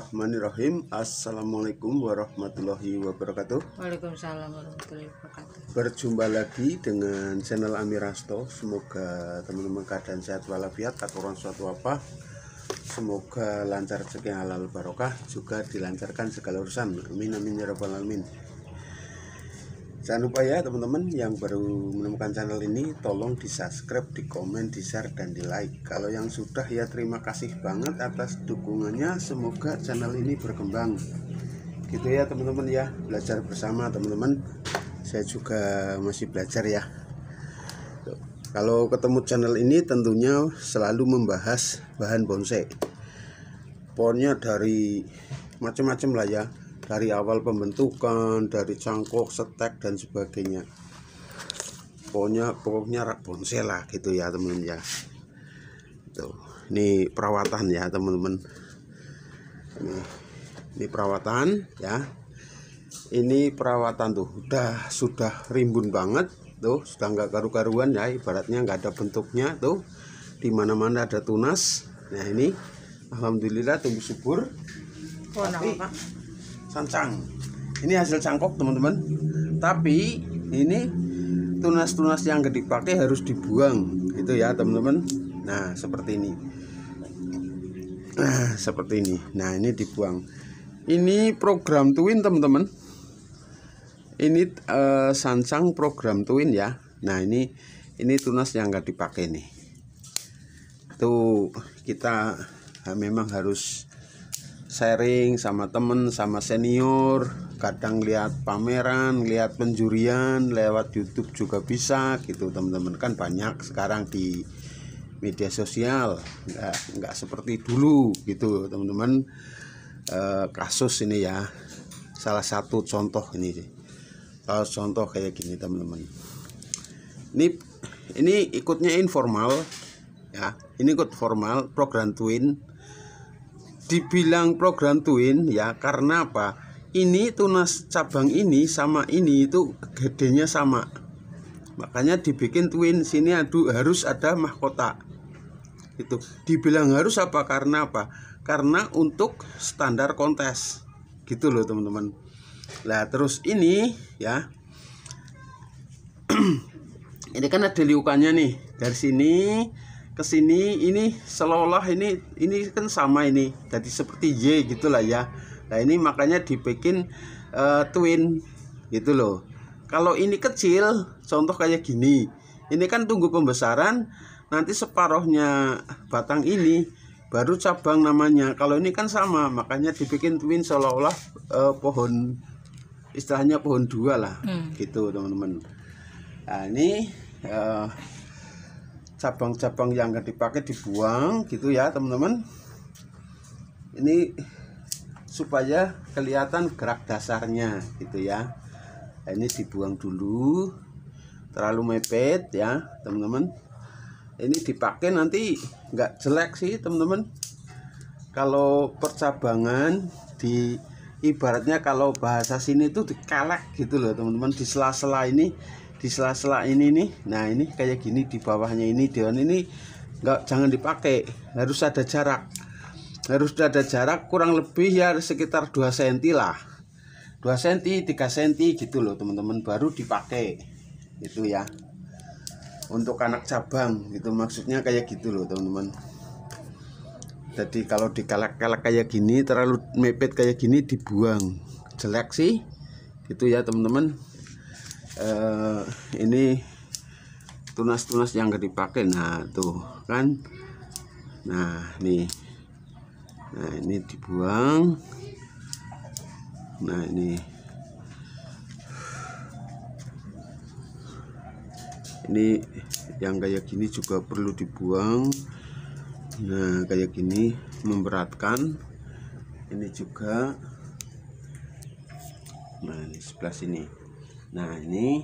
Bismillahirrahmanirrahim. Assalamualaikum warahmatullahi wabarakatuh. Waalaikumsalam warahmatullahi wabarakatuh. Berjumpa lagi dengan channel Amirasto. Semoga teman-teman keadaan sehat walafiat, tak kurang suatu apa. Semoga lancar rezeki halal barokah, juga dilancarkan segala urusan. Amin amin ya rabbal alamin. Jangan lupa ya teman-teman yang baru menemukan channel ini, tolong di subscribe, di komen, di share, dan di like. Kalau yang sudah ya terima kasih banget atas dukungannya. Semoga channel ini berkembang gitu ya teman-teman ya. Belajar bersama teman-teman. Saya juga masih belajar ya. Kalau ketemu channel ini tentunya selalu membahas bahan bonsai. Pohonnya dari macam-macam lah ya. Dari awal pembentukan, dari cangkok, setek, dan sebagainya. Pokoknya rak bonsai lah gitu ya teman-teman ya. Tuh, ini perawatan ya teman-teman. Ini perawatan ya. Ini perawatan tuh sudah rimbun banget tuh, sudah nggak karu-karuan ya, ibaratnya nggak ada bentuknya tuh. Di mana-mana ada tunas. Nah ini alhamdulillah tumbuh subur. Tapi Sancang. Ini hasil cangkok teman-teman. Tapi ini tunas-tunas yang gak dipakai harus dibuang gitu ya teman-teman. Nah seperti ini. Seperti ini. Nah ini dibuang. Ini program twin teman-teman. Ini sancang program twin ya. Nah ini tunas yang gak dipakai nih. Tuh kita memang harus sharing sama temen, sama senior, kadang lihat pameran, lihat penjurian lewat YouTube juga bisa gitu teman-teman. Kan banyak sekarang di media sosial, nggak seperti dulu gitu teman-teman. Kasus ini ya, salah satu contoh ini sih, salah contoh kayak gini teman-teman. Ini ikutnya informal ya, ini ikut formal program twin. Dibilang program twin ya karena apa? Ini tunas cabang ini sama ini itu gedenya sama, makanya dibikin twin. Sini harus ada mahkota. Itu dibilang harus apa? Karena apa? Karena untuk standar kontes gitu loh teman-teman. Lah terus ini ya ini kan ada liukannya nih, dari sini ke sini, ini seolah-olah ini kan sama, ini jadi seperti Y gitulah ya. Nah ini makanya dibikin twin gitu loh. Kalau ini kecil, contoh kayak gini, ini kan tunggu pembesaran, nanti separuhnya batang ini baru cabang namanya. Kalau ini kan sama, makanya dibikin twin seolah-olah pohon, istilahnya pohon dua lah gitu teman-teman. Nah ini cabang-cabang yang nggak dipakai dibuang gitu ya teman-teman. Ini supaya kelihatan gerak dasarnya gitu ya. Nah, ini dibuang dulu, terlalu mepet ya teman-teman. Ini dipakai nanti nggak jelek sih teman-teman. Kalau percabangan di ibaratnya kalau bahasa sini tuh dikelek gitu loh teman-teman, di sela-sela ini, di sela-sela ini nih. Nah ini kayak gini, di bawahnya ini dewan ini jangan dipakai, harus ada jarak, kurang lebih ya sekitar 2 cm lah, 2 cm 3 cm gitu loh teman-teman, baru dipakai itu ya untuk anak cabang gitu, maksudnya kayak gitu loh teman-teman. Jadi kalau dikalak-kalak kayak gini, terlalu mepet kayak gini, dibuang, jelek sih gitu ya teman-teman. Ini tunas-tunas yang gak dipakai. Nah tuh kan, nah nih, nah ini dibuang. Nah ini yang kayak gini juga perlu dibuang. Nah kayak gini memberatkan. Ini juga, nah ini sebelah sini. Nah ini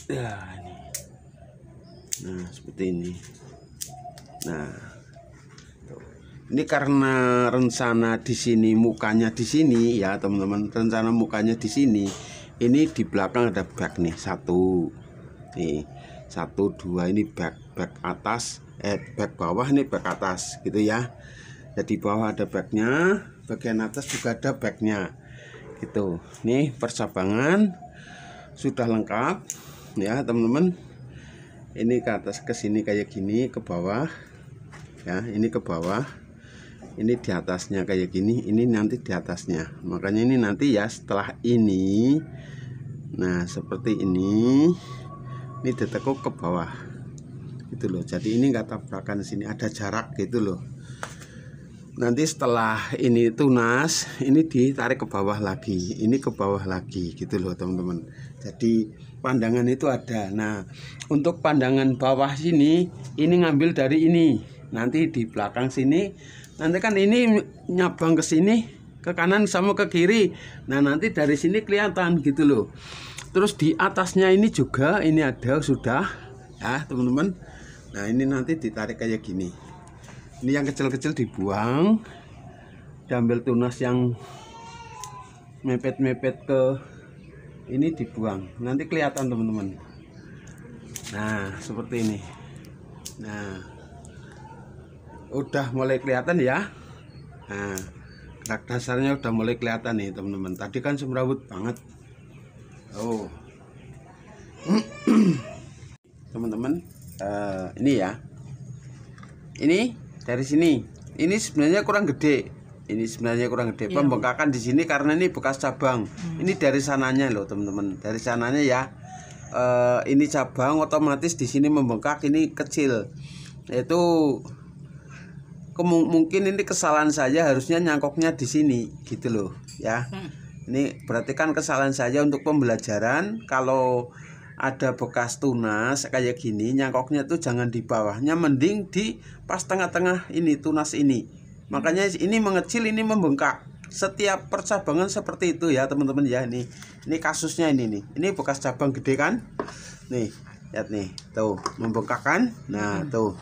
ya ini, nah seperti ini. Nah ini karena rencana di sini, mukanya di sini ya teman-teman, rencana mukanya di sini. Ini di belakang ada bag nih, satu nih, 1 2, ini bag atas, bag bawah nih, bag atas gitu ya. Jadi bawah ada bagnya, bagian atas juga ada bagnya gitu. Nih percabangan sudah lengkap ya teman-teman. Ini ke atas ke sini kayak gini, ke bawah ya, ini ke bawah, ini di atasnya kayak gini, ini nanti di atasnya. Makanya ini nanti ya setelah ini, nah seperti ini ditekuk ke bawah gitu loh. Jadi ini nggak tabrakan sini, ada jarak gitu loh. Nanti setelah ini tunas, ini ditarik ke bawah lagi, ini ke bawah lagi gitu loh teman-teman. Jadi pandangan itu ada. Nah untuk pandangan bawah sini, ini ngambil dari ini, nanti di belakang sini, nanti kan ini nyabang ke sini, ke kanan sama ke kiri. Nah nanti dari sini kelihatan gitu loh. Terus di atasnya ini juga, ini ada sudah ya teman-teman. Nah ini nanti ditarik kayak gini. Ini yang kecil-kecil dibuang, diambil tunas yang mepet-mepet ke ini dibuang, nanti kelihatan teman-teman. Nah seperti ini. Nah udah mulai kelihatan ya. Nah gerak dasarnya udah mulai kelihatan nih teman-teman. Tadi kan semrawut banget. Oh teman-teman, ini ya, ini dari sini, ini sebenarnya kurang gede. Ini sebenarnya kurang gede. Pembengkakan di sini karena ini bekas cabang. Ini dari sananya loh teman-teman. Dari sananya ya. Ini cabang, otomatis di sini membengkak. Ini kecil. Itu mungkin ini kesalahan saya, harusnya nyangkoknya di sini gitu loh ya. Ini berarti kan kesalahan saya untuk pembelajaran. Kalau ada bekas tunas kayak gini, nyangkoknya tuh jangan di bawahnya, mending di pas tengah-tengah ini tunas ini. Makanya ini mengecil, ini membengkak. Setiap percabangan seperti itu ya teman-teman ya. Ini kasusnya ini nih. Ini bekas cabang gede kan? Nih, lihat nih. Tuh, membengkak kan? Nah, tuh.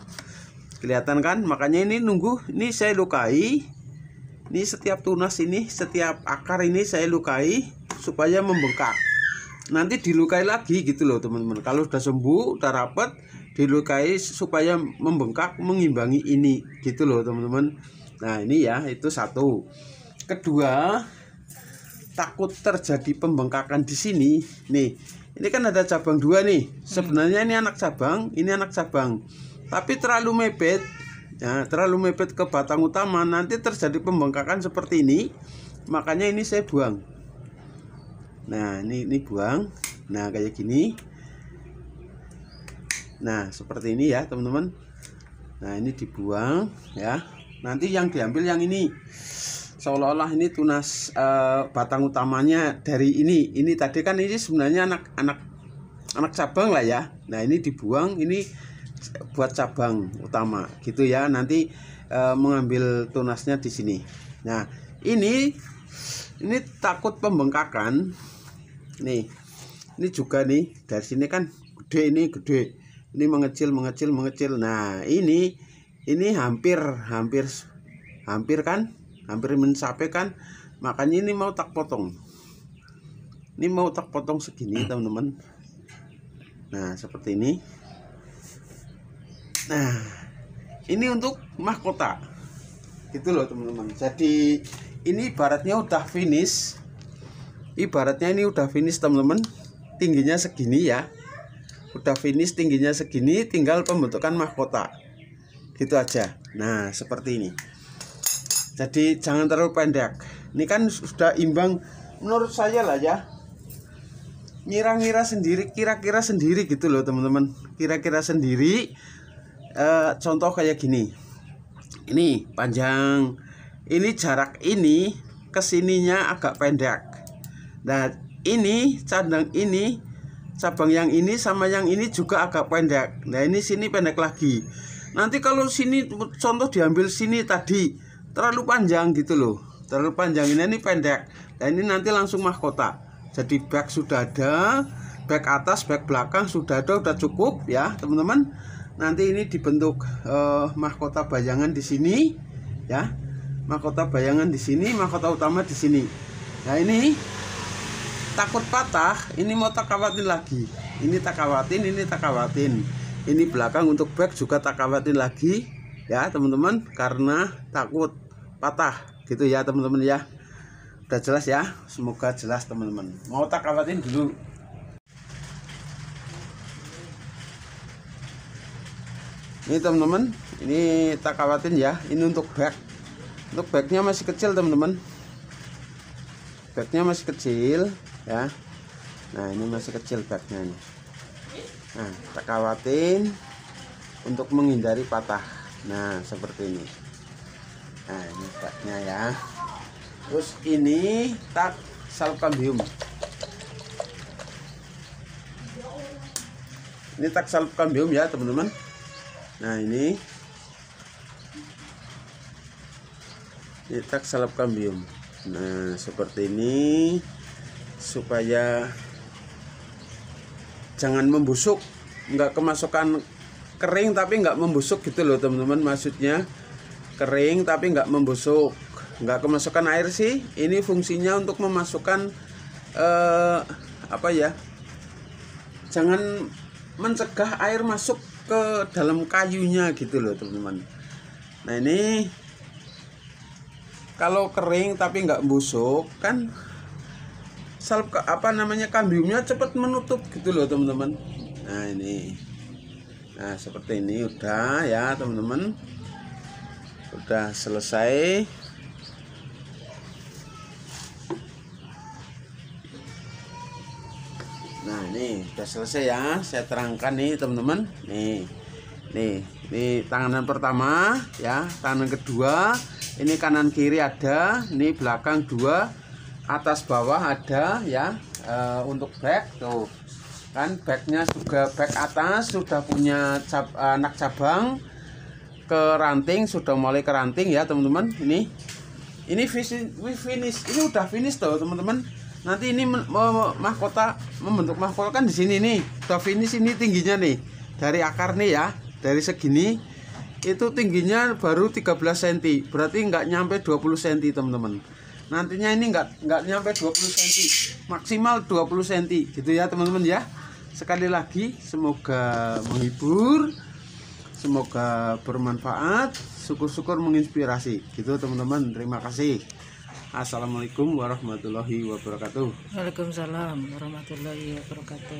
Kelihatan kan? Makanya ini nunggu, ini saya lukai. Ini setiap tunas ini, setiap akar ini saya lukai supaya membengkak. Nanti dilukai lagi gitu loh teman-teman. Kalau sudah sembuh, udah rapat, dilukai supaya membengkak, mengimbangi ini gitu loh teman-teman. Nah ini ya, itu satu. Kedua, takut terjadi pembengkakan di sini. Nih, ini kan ada cabang dua nih. Sebenarnya ini anak cabang, ini anak cabang. Tapi terlalu mepet, ya, terlalu mepet ke batang utama, nanti terjadi pembengkakan seperti ini. Makanya ini saya buang. Nah ini buang. Nah kayak gini. Nah seperti ini ya teman-teman. Nah ini dibuang ya. Nanti yang diambil yang ini, seolah-olah ini tunas batang utamanya dari ini. Ini tadi kan ini sebenarnya anak cabang lah ya. Nah ini dibuang, ini buat cabang utama gitu ya. Nanti mengambil tunasnya di sini. Nah ini takut pembengkakan. Nih, ini juga nih dari sini kan gede, ini gede, ini mengecil. Nah ini hampir kan, hampir mencapai kan. Makanya ini mau tak potong. Ini mau tak potong segini teman-teman. Nah seperti ini. Nah ini untuk mahkota gitu loh teman-teman. Jadi ini ibaratnya udah finish. Ibaratnya ini udah finish teman-teman. Tingginya segini ya. Udah finish tingginya segini, tinggal pembentukan mahkota. Gitu aja. Nah, seperti ini. Jadi jangan terlalu pendek. Ini kan sudah imbang menurut saya lah ya. Ngira-ngira sendiri, kira-kira sendiri gitu loh teman-teman. Kira-kira sendiri. Contoh kayak gini. Ini panjang. Ini jarak ini kesininya agak pendek. Nah ini cabang yang ini sama yang ini juga agak pendek. Nah ini sini pendek lagi. Nanti kalau sini contoh diambil sini tadi terlalu panjang gitu loh, terlalu panjang. Ini pendek. Nah ini nanti langsung mahkota. Jadi bag sudah ada, bag atas, bag belakang sudah ada, udah cukup ya teman-teman. Nanti ini dibentuk mahkota bayangan di sini ya. Mahkota bayangan di sini, mahkota utama di sini. Nah ini takut patah, ini mau tak kawatin lagi. Ini tak kawatin, ini tak kawatin. Ini belakang untuk bag juga tak kawatin lagi ya teman-teman, karena takut patah gitu ya teman-teman ya. Udah jelas ya, semoga jelas teman-teman. Mau tak kawatin dulu. Ini teman-teman, ini tak kawatin ya. Ini untuk bag. Untuk bagnya masih kecil teman-teman. Bagnya masih kecil ya. Nah ini masih kecil bagnya nih. Nah tak kawatin untuk menghindari patah. Nah seperti ini. Nah ini bagnya ya. Terus ini tak salep kambium. Ini tak salep kambium ya teman-teman. Nah ini tak salep kambium. Nah seperti ini supaya jangan membusuk, nggak kemasukan kering tapi nggak membusuk gitu loh teman-teman. Maksudnya kering tapi nggak membusuk, nggak kemasukan air sih. Ini fungsinya untuk memasukkan apa ya, jangan mencegah air masuk ke dalam kayunya gitu loh teman-teman. Nah ini kalau kering tapi nggak busuk kan salep kambiumnya cepat menutup gitu loh teman-teman. Nah ini, nah seperti ini udah ya teman-teman, udah selesai. Nah ini udah selesai ya, saya terangkan nih teman-teman. Nih tangan pertama ya, tangan kedua, ini kanan kiri ada, ini belakang dua, atas bawah ada ya. Untuk bag tuh kan, bagnya juga bag atas sudah punya anak cabang ke ranting, sudah mulai ke ranting ya teman-teman. Ini finish, ini udah finish tuh teman-teman. Nanti ini mahkota, membentuk mahkota kan di sini nih, udah finish. Ini tingginya nih dari akar nih ya, dari segini itu tingginya baru 13 cm, berarti nggak nyampe 20 cm teman-teman. Nantinya ini nggak nyampe 20 cm, maksimal 20 cm gitu ya teman-teman ya. Sekali lagi semoga menghibur, semoga bermanfaat, syukur-syukur menginspirasi gitu teman-teman. Terima kasih. Assalamualaikum warahmatullahi wabarakatuh. Waalaikumsalam warahmatullahi wabarakatuh.